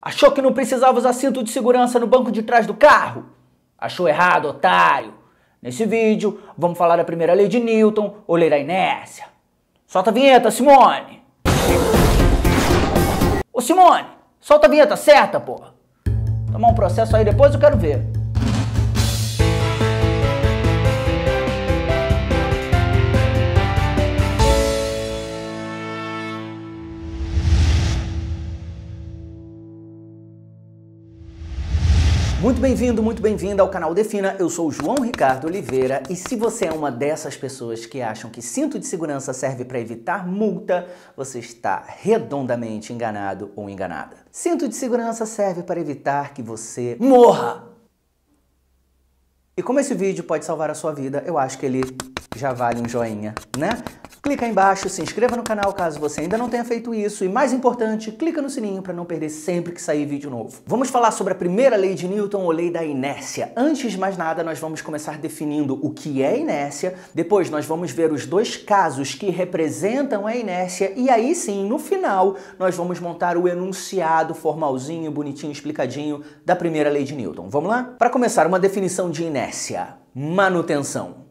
Achou que não precisava usar cinto de segurança no banco de trás do carro? Achou errado, otário. Nesse vídeo, vamos falar da primeira lei de Newton, ou lei da inércia. Solta a vinheta, Simone! Ô Simone, solta a vinheta certa, porra! Tomar um processo aí depois, eu quero ver. Muito bem-vinda ao canal Defina. Eu sou o João Ricardo Oliveira e se você é uma dessas pessoas que acham que cinto de segurança serve para evitar multa, você está redondamente enganado ou enganada. Cinto de segurança serve para evitar que você morra. E como esse vídeo pode salvar a sua vida, eu acho que ele já vale um joinha, né? Clica aí embaixo, se inscreva no canal caso você ainda não tenha feito isso e, mais importante, clica no sininho para não perder sempre que sair vídeo novo. Vamos falar sobre a primeira lei de Newton, ou lei da inércia. Antes de mais nada, nós vamos começar definindo o que é inércia, depois nós vamos ver os dois casos que representam a inércia e aí sim, no final, nós vamos montar o enunciado formalzinho, bonitinho, explicadinho da primeira lei de Newton. Vamos lá? Para começar, uma definição de inércia: manutenção.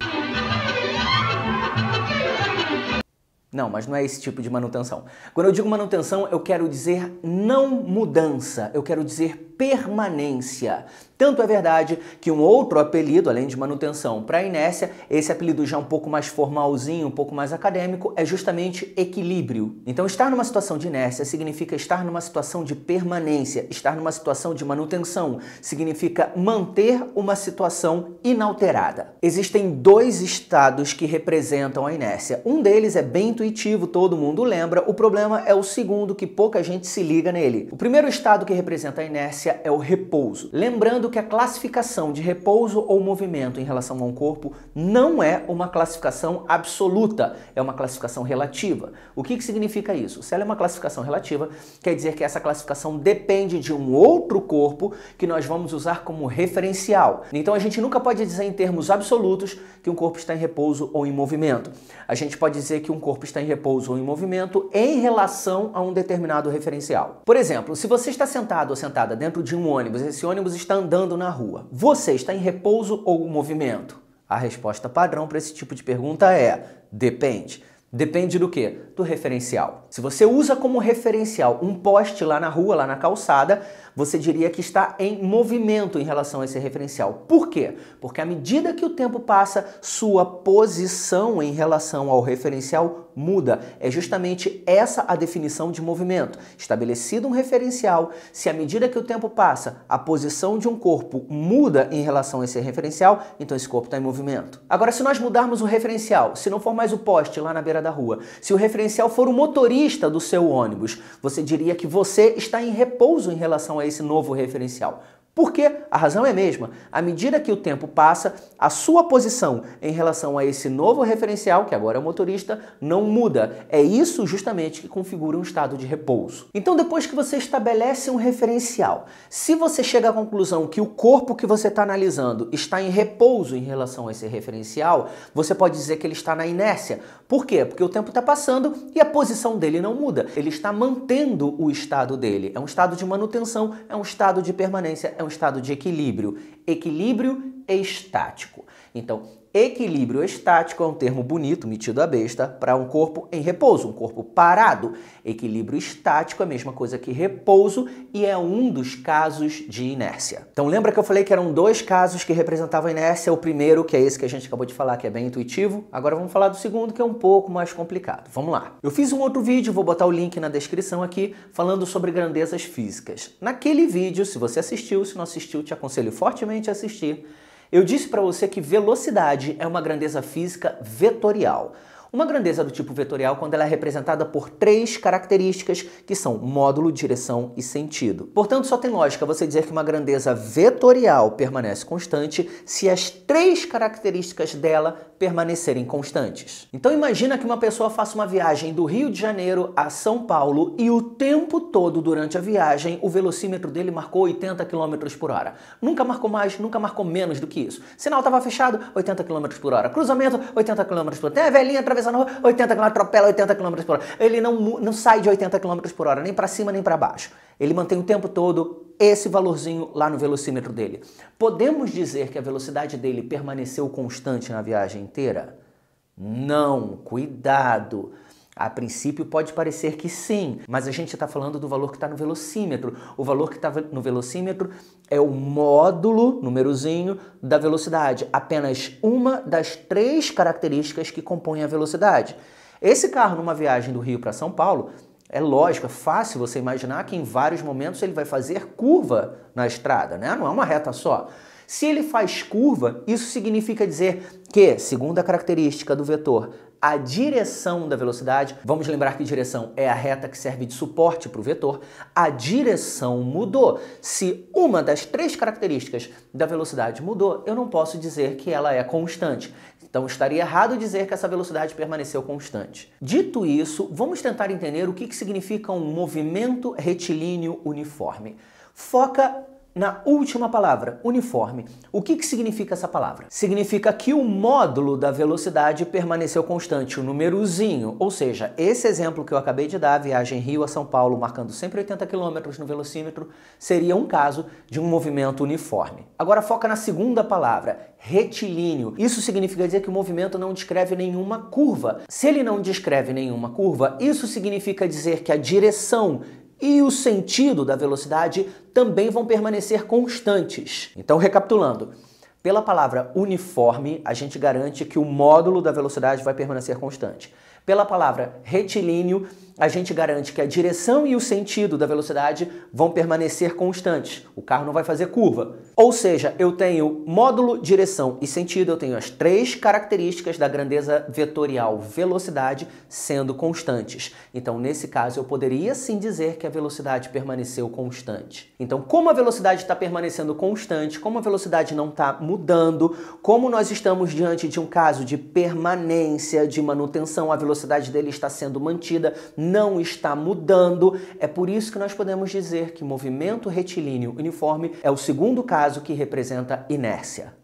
Não, mas não é esse tipo de manutenção. Quando eu digo manutenção, eu quero dizer não mudança, eu quero dizer permanência. Tanto é verdade que um outro apelido, além de manutenção para inércia, esse apelido já um pouco mais formalzinho, um pouco mais acadêmico, é justamente equilíbrio. Então, estar numa situação de inércia significa estar numa situação de permanência, estar numa situação de manutenção, significa manter uma situação inalterada. Existem dois estados que representam a inércia. Um deles é bem intuitivo, todo mundo lembra, o problema é o segundo, que pouca gente se liga nele. O primeiro estado que representa a inércia é o repouso. Lembrando que a classificação de repouso ou movimento em relação a um corpo não é uma classificação absoluta, é uma classificação relativa. O que significa isso? Se ela é uma classificação relativa, quer dizer que essa classificação depende de um outro corpo que nós vamos usar como referencial. Então a gente nunca pode dizer em termos absolutos que um corpo está em repouso ou em movimento. A gente pode dizer que um corpo está em repouso ou em movimento em relação a um determinado referencial. Por exemplo, se você está sentado ou sentada dentro de um ônibus, esse ônibus está andando na rua, você está em repouso ou movimento? A resposta padrão para esse tipo de pergunta é: depende. Depende do quê? Do referencial. Se você usa como referencial um poste lá na rua, lá na calçada, você diria que está em movimento em relação a esse referencial. Por quê? Porque à medida que o tempo passa, sua posição em relação ao referencial muda. É justamente essa a definição de movimento. Estabelecido um referencial, se à medida que o tempo passa, a posição de um corpo muda em relação a esse referencial, então esse corpo está em movimento. Agora, se nós mudarmos o referencial, se não for mais o poste lá na beira da rua, se o referencial for o motorista do seu ônibus, você diria que você está em repouso em relação a esse novo referencial. Por quê? A razão é a mesma. À medida que o tempo passa, a sua posição em relação a esse novo referencial, que agora é o motorista, não muda. É isso justamente que configura um estado de repouso. Então, depois que você estabelece um referencial, se você chega à conclusão que o corpo que você está analisando está em repouso em relação a esse referencial, você pode dizer que ele está na inércia. Por quê? Porque o tempo está passando e a posição dele não muda. Ele está mantendo o estado dele. É um estado de manutenção, é um estado de permanência, é um estado de equilíbrio. Equilíbrio estático. Então, equilíbrio estático é um termo bonito, metido à besta, para um corpo em repouso, um corpo parado. Equilíbrio estático é a mesma coisa que repouso e é um dos casos de inércia. Então lembra que eu falei que eram dois casos que representavam a inércia? O primeiro, que é esse que a gente acabou de falar, que é bem intuitivo. Agora vamos falar do segundo, que é um pouco mais complicado. Vamos lá. Eu fiz um outro vídeo, vou botar o link na descrição aqui, falando sobre grandezas físicas. Naquele vídeo, se você assistiu, se não assistiu, te aconselho fortemente a assistir. Eu disse para você que velocidade é uma grandeza física vetorial. Uma grandeza do tipo vetorial quando ela é representada por três características que são módulo, direção e sentido. Portanto, só tem lógica você dizer que uma grandeza vetorial permanece constante se as três características dela permanecerem constantes. Então imagina que uma pessoa faça uma viagem do Rio de Janeiro a São Paulo e o tempo todo durante a viagem o velocímetro dele marcou 80 km por hora. Nunca marcou mais, nunca marcou menos do que isso. Sinal estava fechado, 80 km por hora. Cruzamento, 80 km por hora. Tem a velhinha atravessando 80 km, atropela 80 km por hora. Ele não sai de 80 km por hora, nem para cima nem para baixo. Ele mantém o tempo todo esse valorzinho lá no velocímetro dele. Podemos dizer que a velocidade dele permaneceu constante na viagem inteira? Não, cuidado! A princípio pode parecer que sim, mas a gente está falando do valor que está no velocímetro. O valor que está no velocímetro é o módulo, númerozinho, da velocidade. Apenas uma das 3 características que compõem a velocidade. Esse carro numa viagem do Rio para São Paulo, é lógico, é fácil você imaginar que em vários momentos ele vai fazer curva na estrada, né? Não é uma reta só. Se ele faz curva, isso significa dizer que, segundo a característica do vetor, a direção da velocidade, vamos lembrar que direção é a reta que serve de suporte para o vetor, a direção mudou. Se uma das 3 características da velocidade mudou, eu não posso dizer que ela é constante. Então estaria errado dizer que essa velocidade permaneceu constante. Dito isso, vamos tentar entender o que significa um movimento retilíneo uniforme. Foca na última palavra, uniforme. O que significa essa palavra? Significa que o módulo da velocidade permaneceu constante, o númerozinho. Ou seja, esse exemplo que eu acabei de dar, viagem Rio a São Paulo, marcando 180 km no velocímetro, seria um caso de um movimento uniforme. Agora foca na segunda palavra, retilíneo. Isso significa dizer que o movimento não descreve nenhuma curva. Se ele não descreve nenhuma curva, isso significa dizer que a direção e o sentido da velocidade também vão permanecer constantes. Então, recapitulando, pela palavra uniforme, a gente garante que o módulo da velocidade vai permanecer constante. Pela palavra retilíneo, a gente garante que a direção e o sentido da velocidade vão permanecer constantes. O carro não vai fazer curva. Ou seja, eu tenho módulo, direção e sentido, eu tenho as 3 características da grandeza vetorial velocidade sendo constantes. Então, nesse caso, eu poderia sim dizer que a velocidade permaneceu constante. Então, como a velocidade está permanecendo constante, como a velocidade não está mudando, como nós estamos diante de um caso de permanência, de manutenção, a velocidade dele está sendo mantida, não está mudando. É por isso que nós podemos dizer que movimento retilíneo uniforme é o segundo caso que representa inércia.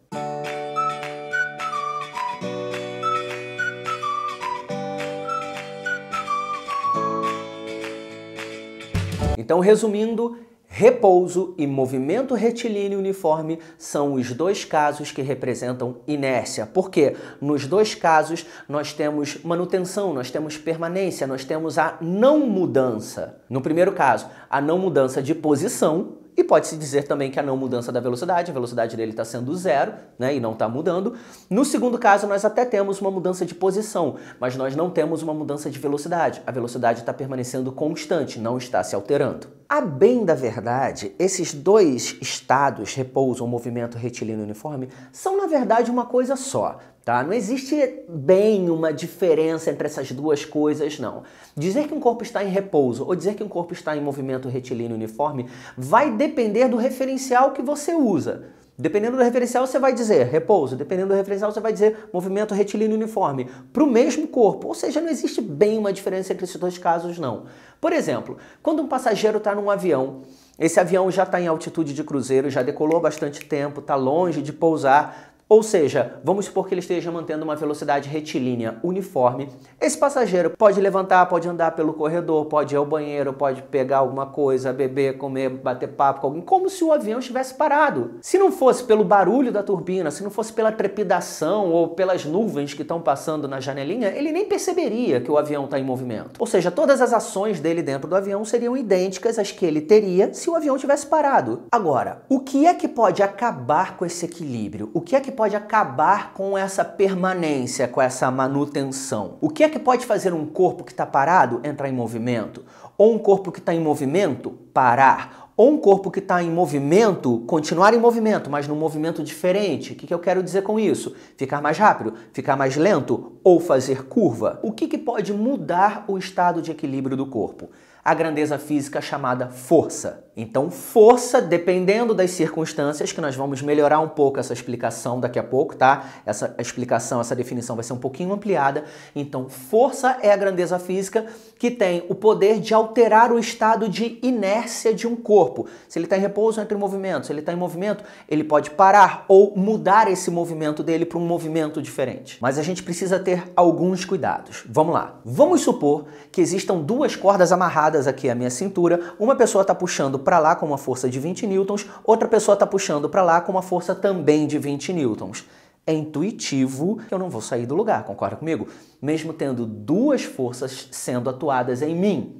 Então, resumindo, repouso e movimento retilíneo uniforme são os 2 casos que representam inércia. Porque nos 2 casos nós temos manutenção, nós temos permanência, nós temos a não mudança. No primeiro caso, a não mudança de posição, e pode-se dizer também que a não mudança da velocidade, a velocidade dele está sendo 0, né, e não está mudando. No segundo caso, nós até temos uma mudança de posição, mas nós não temos uma mudança de velocidade. A velocidade está permanecendo constante, não está se alterando. A bem da verdade, esses 2 estados, repouso ou movimento retilíneo uniforme, são na verdade uma coisa só. Tá? Não existe bem uma diferença entre essas 2 coisas, não. Dizer que um corpo está em repouso ou dizer que um corpo está em movimento retilíneo uniforme vai depender do referencial que você usa. Dependendo do referencial, você vai dizer repouso. Dependendo do referencial, você vai dizer movimento retilíneo uniforme para o mesmo corpo. Ou seja, não existe bem uma diferença entre esses 2 casos, não. Por exemplo, quando um passageiro está num avião, esse avião já está em altitude de cruzeiro, já decolou há bastante tempo, está longe de pousar. Ou seja, vamos supor que ele esteja mantendo uma velocidade retilínea uniforme. Esse passageiro pode levantar, pode andar pelo corredor, pode ir ao banheiro, pode pegar alguma coisa, beber, comer, bater papo com alguém, como se o avião estivesse parado. Se não fosse pelo barulho da turbina, se não fosse pela trepidação ou pelas nuvens que estão passando na janelinha, ele nem perceberia que o avião está em movimento. Ou seja, todas as ações dele dentro do avião seriam idênticas às que ele teria se o avião tivesse parado. Agora, o que é que pode acabar com esse equilíbrio? O que é que pode acabar com essa permanência, com essa manutenção? O que é que pode fazer um corpo que está parado entrar em movimento? Ou um corpo que está em movimento parar? Ou um corpo que está em movimento continuar em movimento, mas num movimento diferente? O que eu quero dizer com isso? Ficar mais rápido? Ficar mais lento? Ou fazer curva? O que pode mudar o estado de equilíbrio do corpo? A grandeza física chamada força. Então, força, dependendo das circunstâncias, que nós vamos melhorar um pouco essa explicação daqui a pouco, tá? Essa explicação, essa definição vai ser um pouquinho ampliada. Então, força é a grandeza física que tem o poder de alterar o estado de inércia de um corpo. Se ele está em repouso, entra em movimento. Se ele está em movimento, ele pode parar ou mudar esse movimento dele para um movimento diferente. Mas a gente precisa ter alguns cuidados. Vamos lá. Vamos supor que existam duas cordas amarradas aqui à minha cintura. Uma pessoa está puxando para lá com uma força de 20 newtons, outra pessoa está puxando para lá com uma força também de 20 newtons. É intuitivo que eu não vou sair do lugar, concorda comigo? Mesmo tendo duas forças sendo atuadas em mim.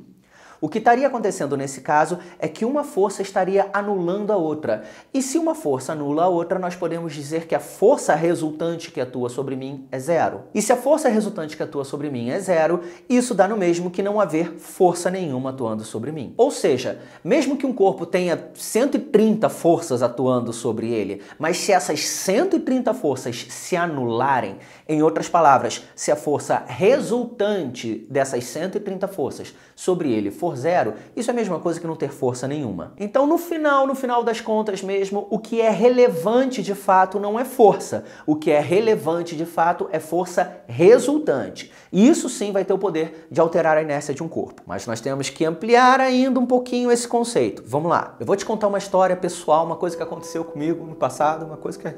O que estaria acontecendo nesse caso é que uma força estaria anulando a outra. E se uma força anula a outra, nós podemos dizer que a força resultante que atua sobre mim é zero. E se a força resultante que atua sobre mim é zero, isso dá no mesmo que não haver força nenhuma atuando sobre mim. Ou seja, mesmo que um corpo tenha 130 forças atuando sobre ele, mas se essas 130 forças se anularem, em outras palavras, se a força resultante dessas 130 forças sobre ele for zero, isso é a mesma coisa que não ter força nenhuma. Então, no final das contas mesmo, o que é relevante de fato não é força. O que é relevante de fato é força resultante. E isso sim vai ter o poder de alterar a inércia de um corpo. Mas nós temos que ampliar ainda um pouquinho esse conceito. Vamos lá. Eu vou te contar uma história pessoal, uma coisa que aconteceu comigo no passado, uma coisa que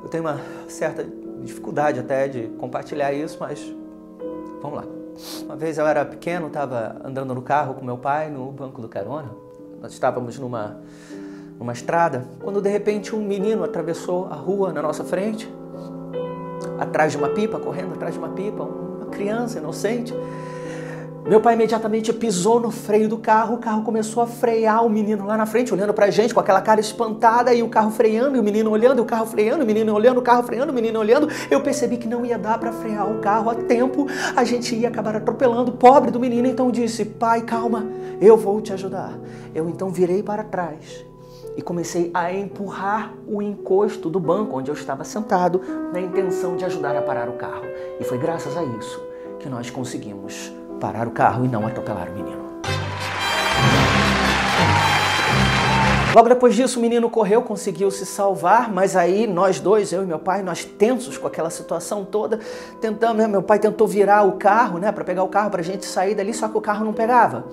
eu tenho uma certa dificuldade até de compartilhar isso, mas vamos lá. Uma vez eu era pequeno, estava andando no carro com meu pai no banco do carona. Nós estávamos numa estrada, quando de repente um menino atravessou a rua na nossa frente, atrás de uma pipa, correndo atrás de uma pipa, uma criança inocente. Meu pai imediatamente pisou no freio do carro, o carro começou a frear, o menino lá na frente, olhando pra gente com aquela cara espantada, e o carro freando, e o menino olhando, e o carro freando, o menino olhando, o carro freando, o menino olhando. Eu percebi que não ia dar pra frear o carro a tempo, a gente ia acabar atropelando o pobre do menino, então disse: pai, calma, eu vou te ajudar. Eu então virei para trás e comecei a empurrar o encosto do banco onde eu estava sentado, na intenção de ajudar a parar o carro. E foi graças a isso que nós conseguimos parar o carro e não atropelar o menino. Logo depois disso, o menino correu, conseguiu se salvar, mas aí nós dois, eu e meu pai, nós tensos com aquela situação toda, tentando, né? Meu pai tentou virar o carro, né, para pegar o carro pra gente sair dali, só que o carro não pegava.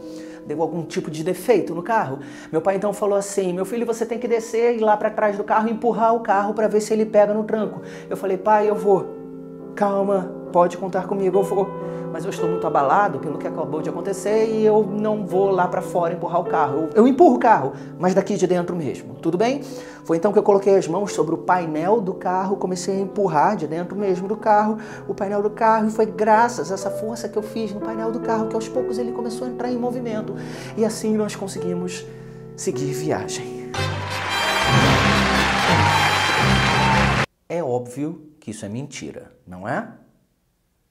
Deu algum tipo de defeito no carro. Meu pai então falou assim: meu filho, você tem que descer, ir lá para trás do carro e empurrar o carro para ver se ele pega no tranco. Eu falei: pai, eu vou. Calma, pode contar comigo, eu vou. Mas eu estou muito abalado pelo que acabou de acontecer e eu não vou lá para fora empurrar o carro. Eu empurro o carro, mas daqui de dentro mesmo. Tudo bem? Foi então que eu coloquei as mãos sobre o painel do carro, comecei a empurrar de dentro mesmo do carro, o painel do carro, e foi graças a essa força que eu fiz no painel do carro que aos poucos ele começou a entrar em movimento. E assim nós conseguimos seguir viagem. É óbvio que isso é mentira, não é?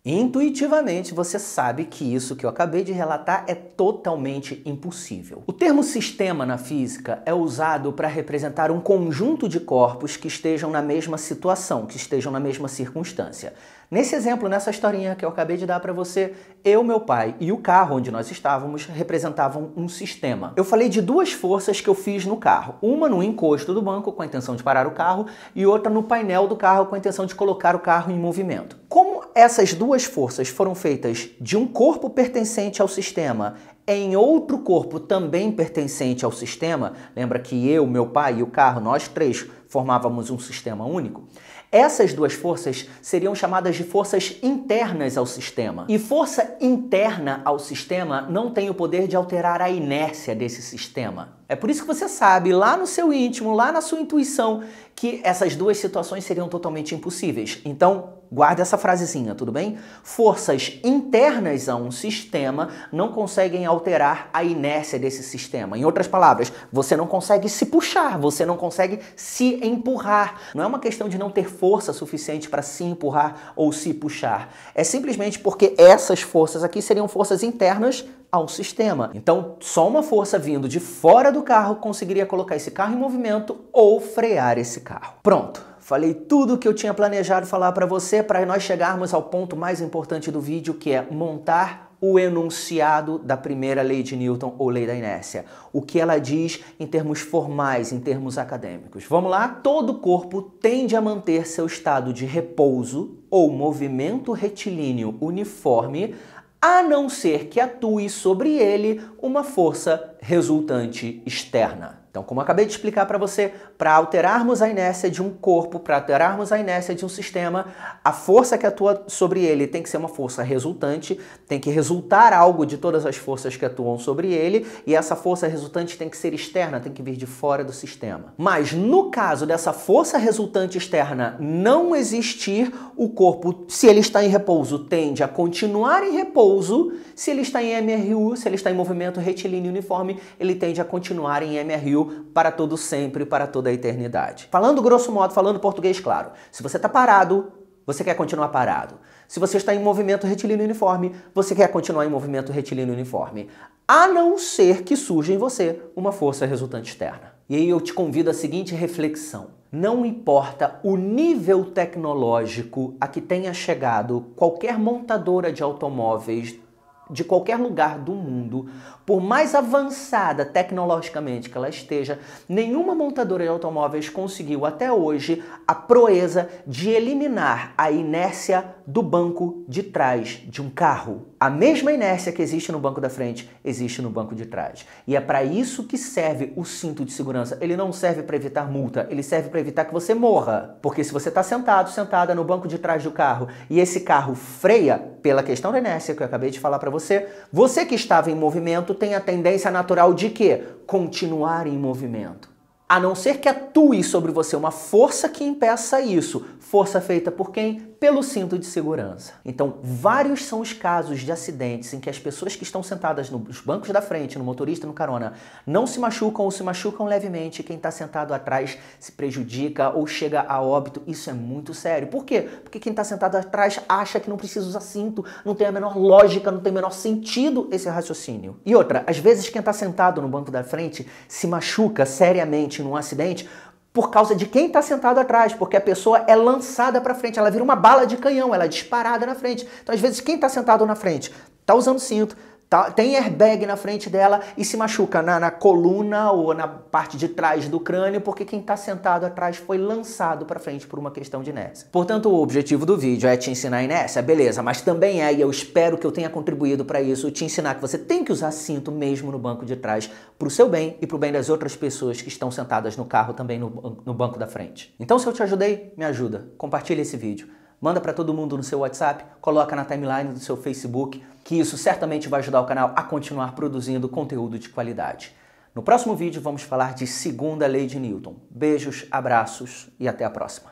Intuitivamente, você sabe que isso que eu acabei de relatar é totalmente impossível. O termo sistema na física é usado para representar um conjunto de corpos que estejam na mesma situação, que estejam na mesma circunstância. Nesse exemplo, nessa historinha que eu acabei de dar para você, eu, meu pai e o carro onde nós estávamos representavam um sistema. Eu falei de duas forças que eu fiz no carro. Uma no encosto do banco, com a intenção de parar o carro, e outra no painel do carro, com a intenção de colocar o carro em movimento. Como essas duas forças foram feitas de um corpo pertencente ao sistema em outro corpo também pertencente ao sistema, lembra que eu, meu pai e o carro, nós três, formávamos um sistema único? Essas duas forças seriam chamadas de forças internas ao sistema. E força interna ao sistema não tem o poder de alterar a inércia desse sistema. É por isso que você sabe, lá no seu íntimo, lá na sua intuição, que essas duas situações seriam totalmente impossíveis. Então, guarda essa frasezinha, tudo bem? Forças internas a um sistema não conseguem alterar a inércia desse sistema. Em outras palavras, você não consegue se puxar, você não consegue se empurrar. Não é uma questão de não ter força suficiente para se empurrar ou se puxar. É simplesmente porque essas forças aqui seriam forças internas a um sistema. Então, só uma força vindo de fora do carro conseguiria colocar esse carro em movimento ou frear esse carro. Pronto. Falei tudo o que eu tinha planejado falar para você para nós chegarmos ao ponto mais importante do vídeo, que é montar o enunciado da primeira lei de Newton ou lei da inércia. O que ela diz em termos formais, em termos acadêmicos. Vamos lá? Todo corpo tende a manter seu estado de repouso ou movimento retilíneo uniforme, a não ser que atue sobre ele uma força resultante externa. Então, como eu acabei de explicar para você, para alterarmos a inércia de um corpo, para alterarmos a inércia de um sistema, a força que atua sobre ele tem que ser uma força resultante, tem que resultar algo de todas as forças que atuam sobre ele, e essa força resultante tem que ser externa, tem que vir de fora do sistema. Mas no caso dessa força resultante externa não existir, o corpo, se ele está em repouso, tende a continuar em repouso. Se ele está em MRU, se ele está em movimento retilíneo uniforme, ele tende a continuar em MRU para todo sempre, para toda a eternidade. Falando grosso modo, falando português claro, se você está parado, você quer continuar parado. Se você está em movimento retilíneo uniforme, você quer continuar em movimento retilíneo uniforme. A não ser que surja em você uma força resultante externa. E aí eu te convido à seguinte reflexão. Não importa o nível tecnológico a que tenha chegado qualquer montadora de automóveis de qualquer lugar do mundo, por mais avançada tecnologicamente que ela esteja, nenhuma montadora de automóveis conseguiu até hoje a proeza de eliminar a inércia do banco de trás de um carro. A mesma inércia que existe no banco da frente existe no banco de trás. E é para isso que serve o cinto de segurança. Ele não serve para evitar multa, ele serve para evitar que você morra. Porque se você está sentada no banco de trás do carro e esse carro freia pela questão da inércia que eu acabei de falar para você, você que estava em movimento tem a tendência natural de quê? Continuar em movimento. A não ser que atue sobre você uma força que impeça isso. Força feita por quem? Pelo cinto de segurança. Então, vários são os casos de acidentes em que as pessoas que estão sentadas nos bancos da frente, no motorista, no carona, não se machucam ou se machucam levemente. Quem está sentado atrás se prejudica ou chega a óbito. Isso é muito sério. Por quê? Porque quem está sentado atrás acha que não precisa usar cinto, não tem a menor lógica, não tem o menor sentido esse raciocínio. E outra, às vezes quem está sentado no banco da frente se machuca seriamente num acidente por causa de quem está sentado atrás, porque a pessoa é lançada para frente, ela vira uma bala de canhão, ela é disparada na frente. Então, às vezes, quem está sentado na frente está usando cinto, tem airbag na frente dela e se machuca na coluna ou na parte de trás do crânio, porque quem está sentado atrás foi lançado para frente por uma questão de inércia. Portanto, o objetivo do vídeo é te ensinar inércia, beleza, mas também é, e eu espero que eu tenha contribuído para isso, te ensinar que você tem que usar cinto mesmo no banco de trás, para o seu bem e para o bem das outras pessoas que estão sentadas no carro também no banco da frente. Então, se eu te ajudei, me ajuda. Compartilha esse vídeo. Manda para todo mundo no seu WhatsApp, coloca na timeline do seu Facebook, que isso certamente vai ajudar o canal a continuar produzindo conteúdo de qualidade. No próximo vídeo vamos falar de segunda lei de Newton. Beijos, abraços e até a próxima.